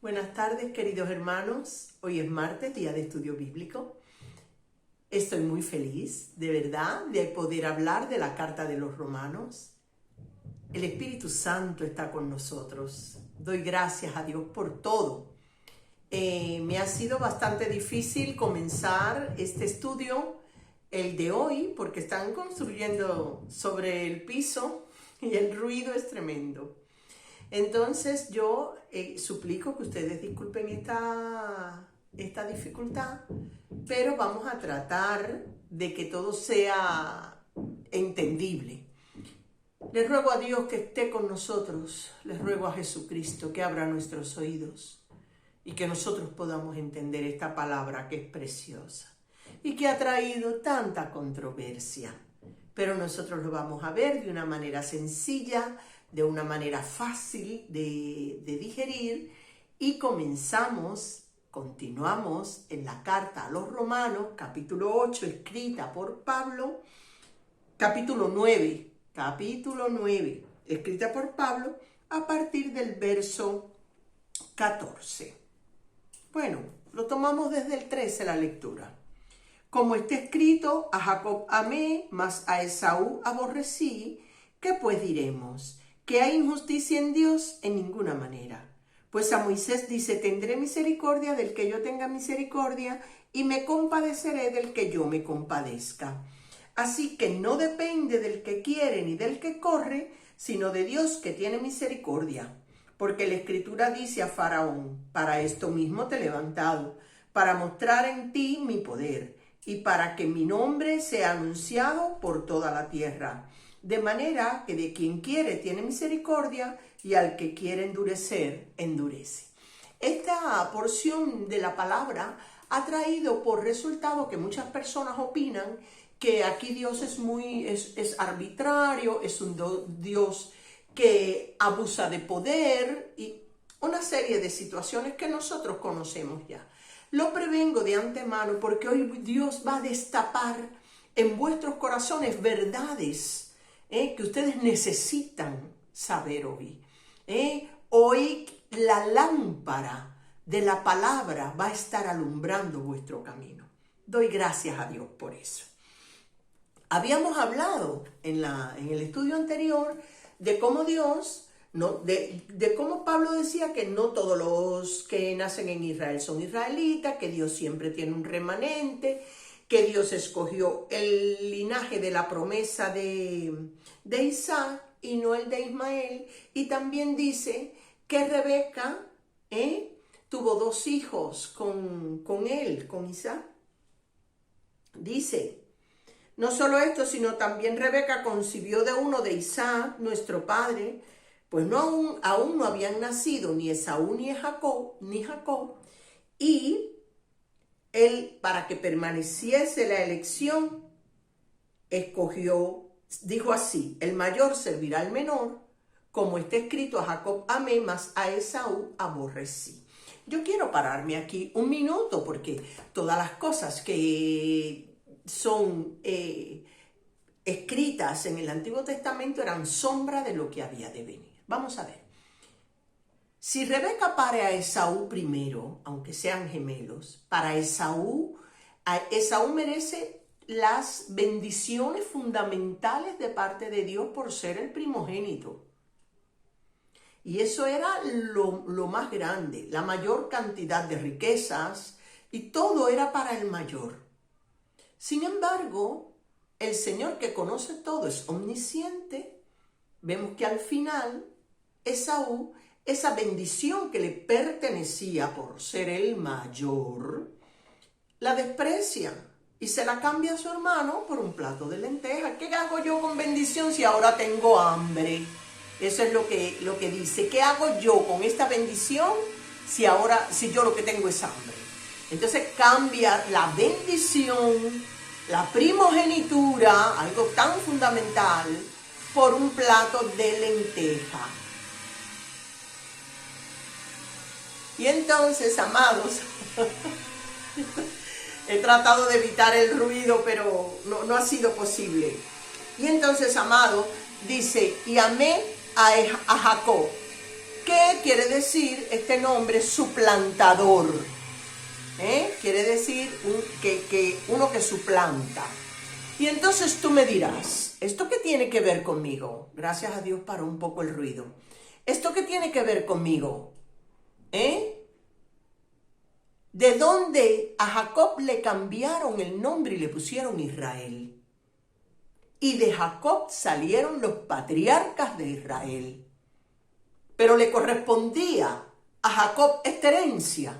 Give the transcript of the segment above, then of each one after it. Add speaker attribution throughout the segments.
Speaker 1: Buenas tardes, queridos hermanos. Hoy es martes, día de estudio bíblico. Estoy muy feliz, de verdad, de poder hablar de la carta de los Romanos. El Espíritu Santo está con nosotros. Doy gracias a Dios por todo. Me ha sido bastante difícil comenzar este estudio, el de hoy, porque están construyendo sobre el piso y el ruido es tremendo. Entonces yo suplico que ustedes disculpen esta dificultad, pero vamos a tratar de que todo sea entendible. Les ruego a Dios que esté con nosotros, les ruego a Jesucristo que abra nuestros oídos y que nosotros podamos entender esta palabra que es preciosa y que ha traído tanta controversia. Pero nosotros lo vamos a ver de una manera sencilla, de una manera fácil de digerir y continuamos en la carta a los Romanos, capítulo 8, escrita por Pablo, capítulo 9, escrita por Pablo a partir del verso 14. Bueno, lo tomamos desde el 13 la lectura. Como está escrito, a Jacob amé, mas a Esaú aborrecí, ¿qué pues diremos? ¿Que hay injusticia en Dios? En ninguna manera. Pues a Moisés dice, tendré misericordia del que yo tenga misericordia y me compadeceré del que yo me compadezca. Así que no depende del que quiere ni del que corre, sino de Dios que tiene misericordia. Porque la Escritura dice a Faraón, para esto mismo te he levantado, para mostrar en ti mi poder y para que mi nombre sea anunciado por toda la tierra. De manera que de quien quiere tiene misericordia y al que quiere endurecer, endurece. Esta porción de la palabra ha traído por resultado que muchas personas opinan que aquí Dios es arbitrario, es un Dios que abusa de poder y una serie de situaciones que nosotros conocemos ya. Lo prevengo de antemano porque hoy Dios va a destapar en vuestros corazones verdades que ustedes necesitan saber hoy. Hoy la lámpara de la palabra va a estar alumbrando vuestro camino. Doy gracias a Dios por eso. Habíamos hablado en el estudio anterior de cómo Dios, de cómo Pablo decía que no todos los que nacen en Israel son israelitas, que Dios siempre tiene un remanente, que Dios escogió el linaje de la promesa de Isaac y no el de Ismael. Y también dice que Rebeca tuvo dos hijos con Isaac. Dice, no solo esto, sino también Rebeca concibió de uno de Isaac, nuestro padre, pues aún no habían nacido ni Esaú ni Jacob, y él, para que permaneciese la elección, dijo así, el mayor servirá al menor, como está escrito, a Jacob amé, mas a Esaú aborrecí. Yo quiero pararme aquí un minuto, porque todas las cosas que son escritas en el Antiguo Testamento eran sombra de lo que había de venir. Vamos a ver. Si Rebeca pare a Esaú primero, aunque sean gemelos, Esaú merece las bendiciones fundamentales de parte de Dios por ser el primogénito. Y eso era lo más grande, la mayor cantidad de riquezas, y todo era para el mayor. Sin embargo, el Señor que conoce todo es omnisciente. Vemos que al final Esaú, esa bendición que le pertenecía por ser el mayor, la desprecia y se la cambia a su hermano por un plato de lentejas. ¿Qué hago yo con bendición si ahora tengo hambre? Eso es lo que dice. ¿Qué hago yo con esta bendición si yo lo que tengo es hambre? Entonces cambia la bendición, la primogenitura, algo tan fundamental, por un plato de lenteja. Y entonces, amados, he tratado de evitar el ruido, pero no ha sido posible. Y entonces, amado, dice, y amé a Jacob. ¿Qué quiere decir este nombre suplantador? Quiere decir que uno que suplanta. Y entonces tú me dirás, ¿esto qué tiene que ver conmigo? Gracias a Dios paró un poco el ruido. ¿Esto qué tiene que ver conmigo? ¿De dónde a Jacob le cambiaron el nombre y le pusieron Israel? Y de Jacob salieron los patriarcas de Israel. Pero le correspondía a Jacob esta herencia.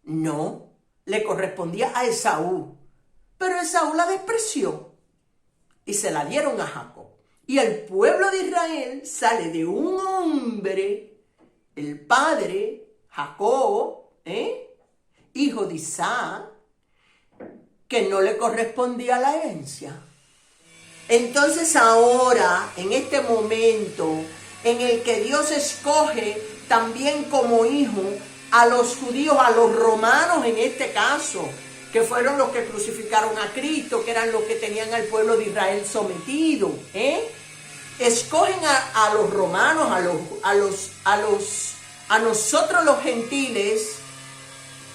Speaker 1: No, le correspondía a Esaú. Pero Esaú la despreció y se la dieron a Jacob. Y el pueblo de Israel sale de un hombre, el padre, Jacob, hijo de Isaac, que no le correspondía la herencia. Entonces ahora, en este momento en el que Dios escoge también como hijo a los judíos, a los romanos en este caso, que fueron los que crucificaron a Cristo, que eran los que tenían al pueblo de Israel sometido, escogen a los romanos, a nosotros los gentiles.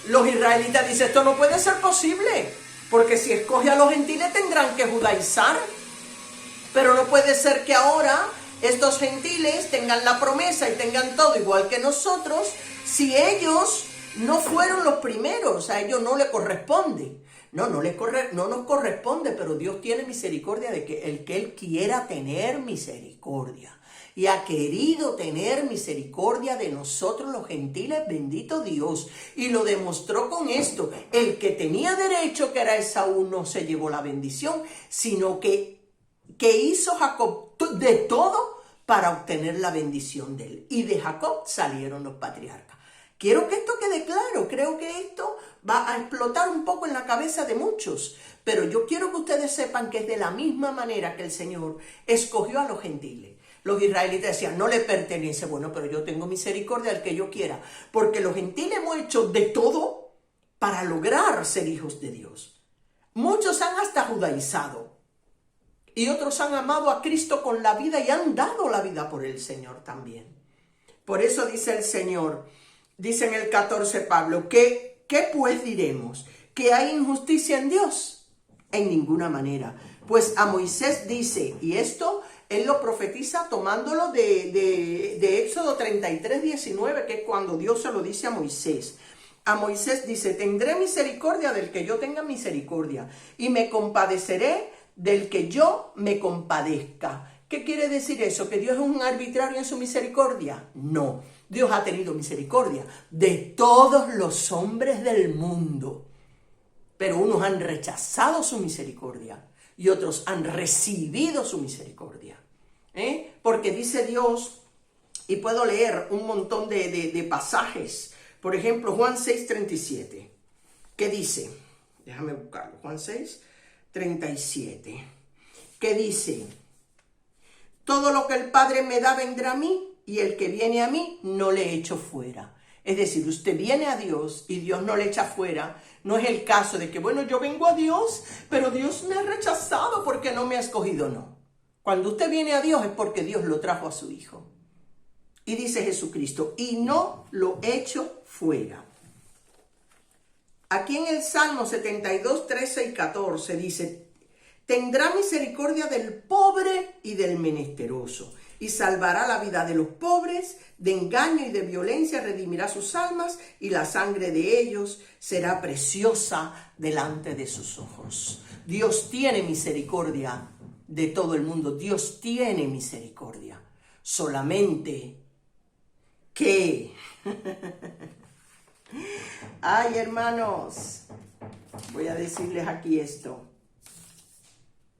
Speaker 1: Los israelitas dicen, esto no puede ser posible, porque si escoge a los gentiles tendrán que judaizar, pero no puede ser que ahora estos gentiles tengan la promesa y tengan todo igual que nosotros, si ellos no fueron los primeros, a ellos no le corresponde. No nos corresponde, pero Dios tiene misericordia de que el que Él quiera tener misericordia. Y ha querido tener misericordia de nosotros los gentiles, bendito Dios. Y lo demostró con esto. El que tenía derecho, que era Esaú, no se llevó la bendición, sino que hizo Jacob de todo para obtener la bendición de él. Y de Jacob salieron los patriarcas. Quiero que esto quede claro, creo que esto va a explotar un poco en la cabeza de muchos, pero yo quiero que ustedes sepan que es de la misma manera que el Señor escogió a los gentiles. Los israelitas decían, no le pertenece, bueno, pero yo tengo misericordia al que yo quiera, porque los gentiles hemos hecho de todo para lograr ser hijos de Dios. Muchos han hasta judaizado y otros han amado a Cristo con la vida y han dado la vida por el Señor también. Por eso dice el Señor, dice en el 14 Pablo, ¿qué pues diremos? ¿Que hay injusticia en Dios? En ninguna manera. Pues a Moisés dice, y esto él lo profetiza tomándolo de Éxodo 33, 19, que es cuando Dios se lo dice a Moisés. A Moisés dice, tendré misericordia del que yo tenga misericordia, y me compadeceré del que yo me compadezca. ¿Qué quiere decir eso? ¿Que Dios es un arbitrario en su misericordia? No. Dios ha tenido misericordia de todos los hombres del mundo, pero unos han rechazado su misericordia y otros han recibido su misericordia. Porque dice Dios, y puedo leer un montón de pasajes, por ejemplo, Juan 6:37, que dice, déjame buscarlo, Juan 6:37, que dice, todo lo que el Padre me da vendrá a mí, y el que viene a mí no le echo fuera. Es decir, usted viene a Dios y Dios no le echa fuera. No es el caso de que, bueno, yo vengo a Dios, pero Dios me ha rechazado porque no me ha escogido. No. Cuando usted viene a Dios es porque Dios lo trajo a su Hijo. Y dice Jesucristo, y no lo echo fuera. Aquí en el Salmo 72, 13 y 14 dice, tendrá misericordia del pobre y del menesteroso, y salvará la vida de los pobres, de engaño y de violencia redimirá sus almas, y la sangre de ellos será preciosa delante de sus ojos. Dios tiene misericordia de todo el mundo, Dios tiene misericordia, solamente que... Ay, hermanos, voy a decirles aquí esto.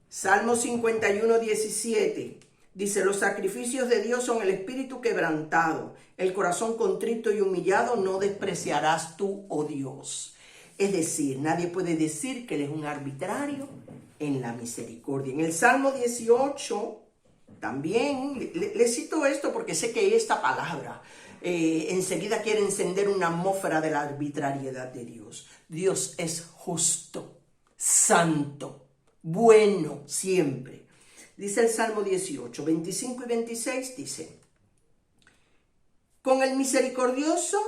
Speaker 1: Salmo 51, 17. Dice, los sacrificios de Dios son el espíritu quebrantado, el corazón contrito y humillado no despreciarás tú, oh Dios. Es decir, nadie puede decir que Él es un arbitrario en la misericordia. En el Salmo 18, también, le cito esto porque sé que esta palabra enseguida quiere encender una atmósfera de la arbitrariedad de Dios. Dios es justo, santo, bueno siempre. Dice el Salmo 18, 25 y 26, dice, Con el misericordioso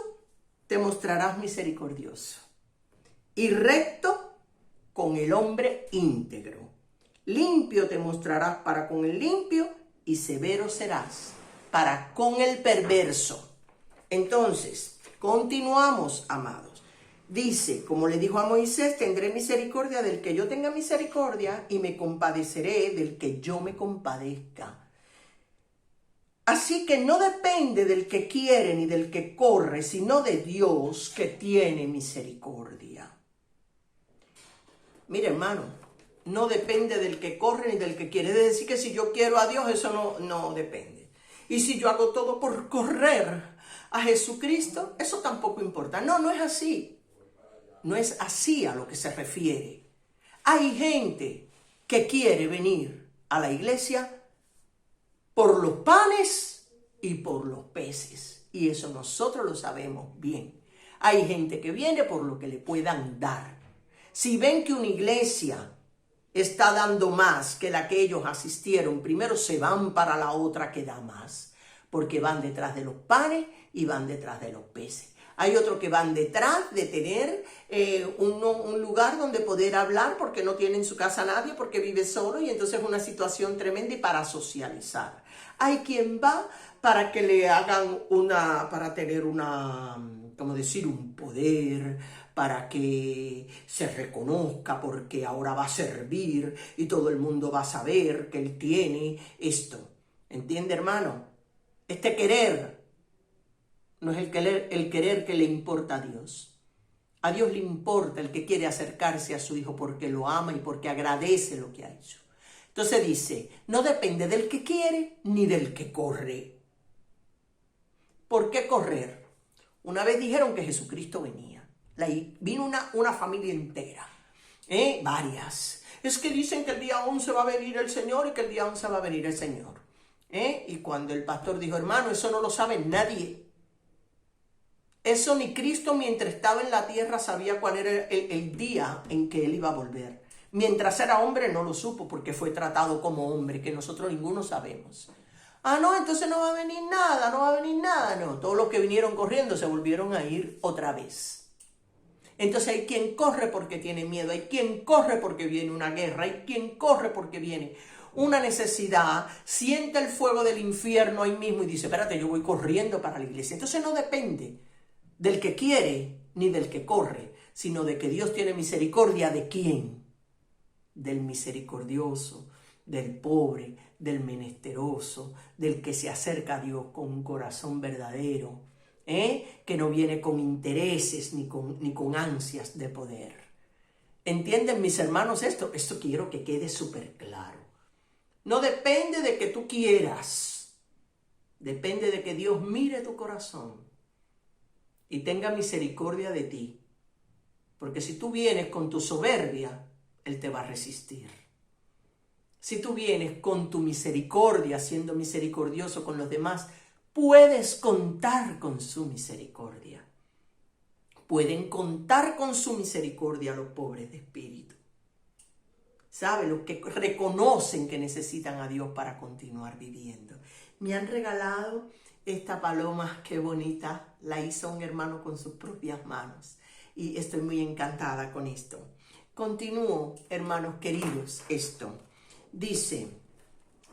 Speaker 1: te mostrarás misericordioso, y recto con el hombre íntegro. Limpio te mostrarás para con el limpio, y severo serás para con el perverso. Entonces, continuamos, amados. Dice, como le dijo a Moisés, tendré misericordia del que yo tenga misericordia y me compadeceré del que yo me compadezca. Así que no depende del que quiere ni del que corre, sino de Dios que tiene misericordia. Mire, hermano, no depende del que corre ni del que quiere. Es decir, que si yo quiero a Dios, eso no depende. Y si yo hago todo por correr a Jesucristo, eso tampoco importa. No es así. No es así a lo que se refiere. Hay gente que quiere venir a la iglesia por los panes y por los peces. Y eso nosotros lo sabemos bien. Hay gente que viene por lo que le puedan dar. Si ven que una iglesia está dando más que la que ellos asistieron, primero se van para la otra que da más, porque van detrás de los panes y van detrás de los peces. Hay otros que van detrás de tener un lugar donde poder hablar porque no tiene en su casa a nadie, porque vive solo y entonces es una situación tremenda y para socializar. Hay quien va para que le hagan para tener como decir, un poder, para que se reconozca porque ahora va a servir y todo el mundo va a saber que él tiene esto. ¿Entiende, hermano? Este querer no es el querer que le importa a Dios. A Dios le importa el que quiere acercarse a su hijo porque lo ama y porque agradece lo que ha hecho. Entonces dice, no depende del que quiere ni del que corre. ¿Por qué correr? Una vez dijeron que Jesucristo venía. Vino una familia entera, varias. Es que dicen que el día 11 va a venir el Señor y que el día 11 va a venir el Señor. Y cuando el pastor dijo, hermano, eso no lo sabe nadie. Eso ni Cristo mientras estaba en la tierra sabía cuál era el día en que él iba a volver. Mientras era hombre no lo supo porque fue tratado como hombre, que nosotros ninguno sabemos. No, entonces no va a venir nada, no va a venir nada. No, todos los que vinieron corriendo se volvieron a ir otra vez. Entonces hay quien corre porque tiene miedo, hay quien corre porque viene una guerra, hay quien corre porque viene una necesidad, siente el fuego del infierno ahí mismo y dice, espérate, yo voy corriendo para la iglesia. Entonces no depende del que quiere ni del que corre, sino de que Dios tiene misericordia ¿de quién? Del misericordioso, del pobre, del menesteroso, del que se acerca a Dios con un corazón verdadero, que no viene con intereses ni con ansias de poder. ¿Entienden, mis hermanos, esto? Esto quiero que quede súper claro. No depende de que tú quieras, depende de que Dios mire tu corazón y tenga misericordia de ti. Porque si tú vienes con tu soberbia, Él te va a resistir. Si tú vienes con tu misericordia, siendo misericordioso con los demás, puedes contar con su misericordia. Pueden contar con su misericordia los pobres de espíritu. ¿Sabe? Los que reconocen que necesitan a Dios para continuar viviendo. Me han regalado esta paloma, qué bonita, la hizo un hermano con sus propias manos y estoy muy encantada con esto. Continúo, hermanos queridos, esto. Dice,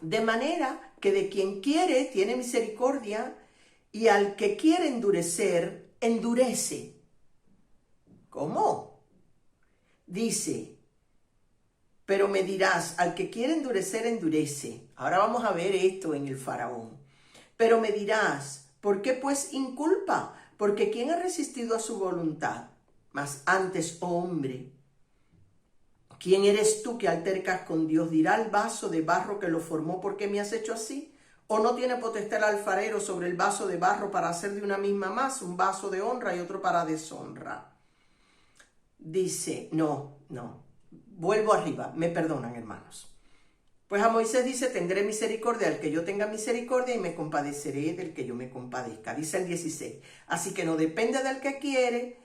Speaker 1: de manera que de quien quiere tiene misericordia y al que quiere endurecer, endurece. ¿Cómo? Dice, pero me dirás, al que quiere endurecer, endurece. Ahora vamos a ver esto en el faraón. Pero me dirás, ¿por qué pues inculpa? Porque ¿quién ha resistido a su voluntad? Mas antes, oh hombre, ¿quién eres tú que altercas con Dios? ¿Dirá el vaso de barro que lo formó, ¿por qué me has hecho así? ¿O no tiene potestad el alfarero sobre el vaso de barro para hacer de una misma masa un vaso de honra y otro para deshonra? Dice, no. Vuelvo arriba, me perdonan, hermanos. Pues a Moisés dice, tendré misericordia del que yo tenga misericordia y me compadeceré del que yo me compadezca. Dice el 16, así que no depende del que quiere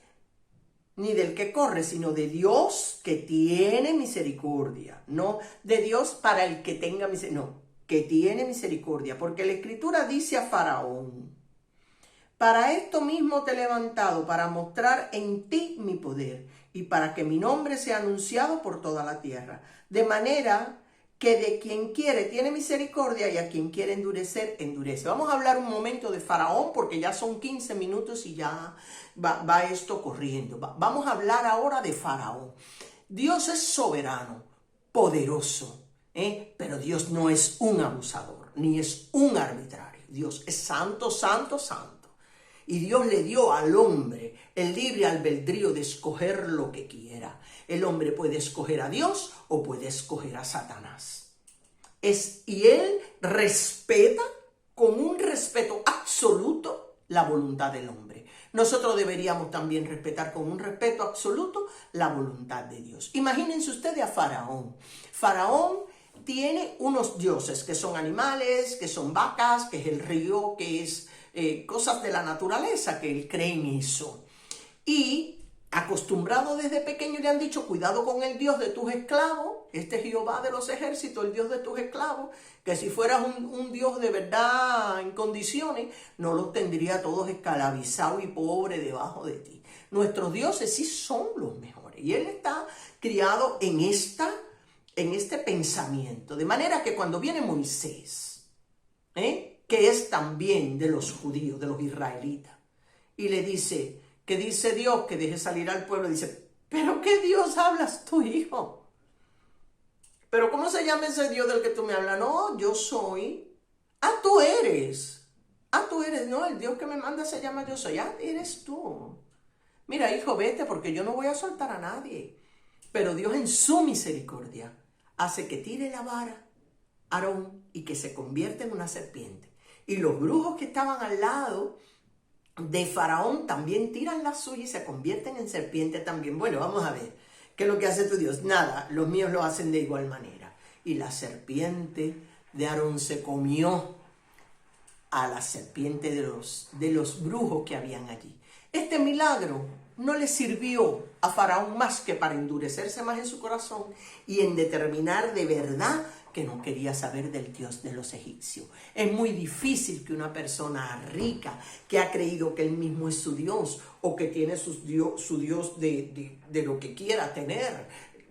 Speaker 1: ni del que corre, sino de Dios que tiene misericordia. No de Dios para el que tenga misericordia, no, que tiene misericordia. Porque la Escritura dice a Faraón, Para esto mismo te he levantado, para mostrar en ti mi poder y para que mi nombre sea anunciado por toda la tierra. De manera que de quien quiere tiene misericordia y a quien quiere endurecer, endurece. Vamos a hablar un momento de Faraón porque ya son 15 minutos y ya va esto corriendo. Vamos a hablar ahora de Faraón. Dios es soberano, poderoso, pero Dios no es un abusador, ni es un arbitrario. Dios es santo, santo, santo. Y Dios le dio al hombre el libre albedrío de escoger lo que quiera. El hombre puede escoger a Dios o puede escoger a Satanás. Y él respeta con un respeto absoluto la voluntad del hombre. Nosotros deberíamos también respetar con un respeto absoluto la voluntad de Dios. Imagínense ustedes a Faraón. Faraón tiene unos dioses que son animales, que son vacas, que es el río, que es cosas de la naturaleza, que él cree en eso. Y acostumbrado desde pequeño le han dicho, cuidado con el Dios de tus esclavos, este es Jehová de los ejércitos, el Dios de tus esclavos, que si fueras un Dios de verdad en condiciones, no los tendría todos esclavizados y pobres debajo de ti. Nuestros dioses sí son los mejores. Y él está criado en este pensamiento. De manera que cuando viene Moisés, que es también de los judíos, de los israelitas, y le dice, que dice Dios que deje salir al pueblo, dice, ¿pero qué Dios hablas tú, hijo? ¿Pero cómo se llama ese Dios del que tú me hablas? No, yo soy. Ah, tú eres. Ah, tú eres. No, el Dios que me manda se llama yo soy. Ah, eres tú. Mira, hijo, vete porque yo no voy a soltar a nadie. Pero Dios en su misericordia hace que tire la vara Aarón y que se convierta en una serpiente. Y los brujos que estaban al lado de Faraón también tiran la suya y se convierten en serpiente también. Bueno, vamos a ver, ¿qué es lo que hace tu Dios? Nada, los míos lo hacen de igual manera. Y la serpiente de Aarón se comió a la serpiente de los brujos que habían allí. Este milagro no le sirvió a Faraón más que para endurecerse más en su corazón y en determinar de verdad que no quería saber del Dios de los egipcios. Es muy difícil que una persona rica que ha creído que él mismo es su Dios o que tiene su Dios de lo que quiera tener,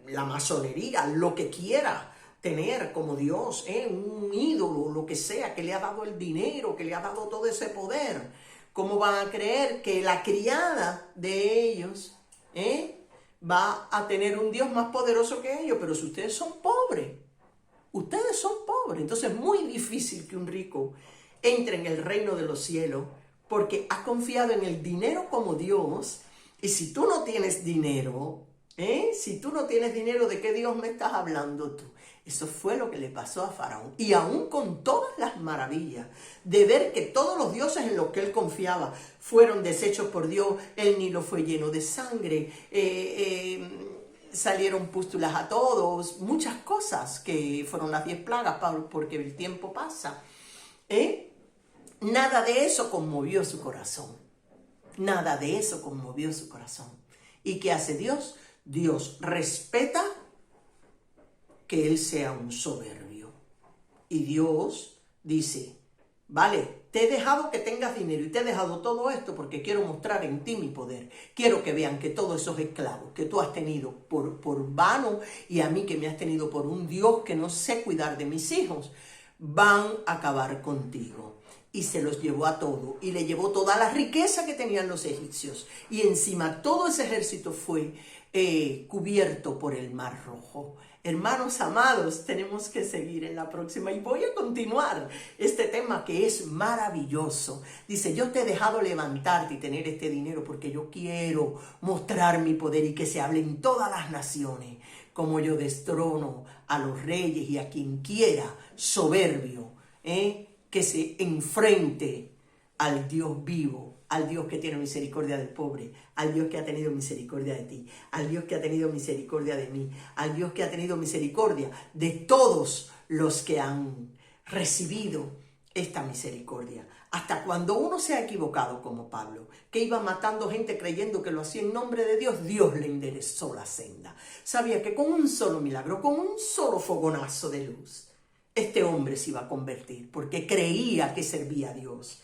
Speaker 1: la masonería, lo que quiera tener como Dios, un ídolo, lo que sea, que le ha dado el dinero, que le ha dado todo ese poder. ¿Cómo van a creer que la criada de ellos va a tener un Dios más poderoso que ellos? Pero si ustedes son pobres, entonces es muy difícil que un rico entre en el reino de los cielos porque ha confiado en el dinero como Dios. Y si tú no tienes dinero, ¿de qué Dios me estás hablando tú? Eso fue lo que le pasó a Faraón. Y aún con todas las maravillas de ver que todos los dioses en los que él confiaba fueron deshechos por Dios, el Nilo fue lleno de sangre, salieron pústulas a todos, muchas cosas que fueron las 10 plagas porque el tiempo pasa. Nada de eso conmovió su corazón. Nada de eso conmovió su corazón. ¿Y qué hace Dios? Dios respeta que él sea un soberbio. Y Dios dice, vale, te he dejado que tengas dinero y te he dejado todo esto porque quiero mostrar en ti mi poder. Quiero que vean que todos esos esclavos que tú has tenido por vano y a mí que me has tenido por un Dios que no sé cuidar de mis hijos, van a acabar contigo. Y se los llevó a todo y le llevó toda la riqueza que tenían los egipcios. Y encima todo ese ejército fue cubierto por el Mar Rojo. Hermanos amados, tenemos que seguir en la próxima y voy a continuar este tema que es maravilloso. Dice, yo te he dejado levantarte y tener este dinero porque yo quiero mostrar mi poder y que se hable en todas las naciones, como yo destrono a los reyes y a quien quiera soberbio, que se enfrente al Dios vivo, al Dios que tiene misericordia del pobre, al Dios que ha tenido misericordia de ti, al Dios que ha tenido misericordia de mí, al Dios que ha tenido misericordia de todos los que han recibido esta misericordia. Hasta cuando uno se ha equivocado como Pablo, que iba matando gente creyendo que lo hacía en nombre de Dios, Dios le enderezó la senda. Sabía que con un solo milagro, con un solo fogonazo de luz, este hombre se iba a convertir porque creía que servía a Dios.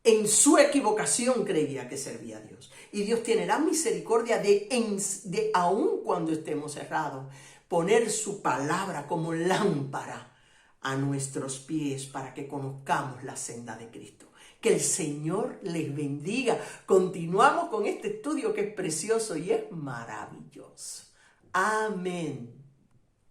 Speaker 1: en su equivocación creía que servía a Dios. Y Dios tiene la misericordia de aun cuando estemos errados, poner su palabra como lámpara a nuestros pies para que conozcamos la senda de Cristo. Que el Señor les bendiga. Continuamos con este estudio que es precioso y es maravilloso. Amén.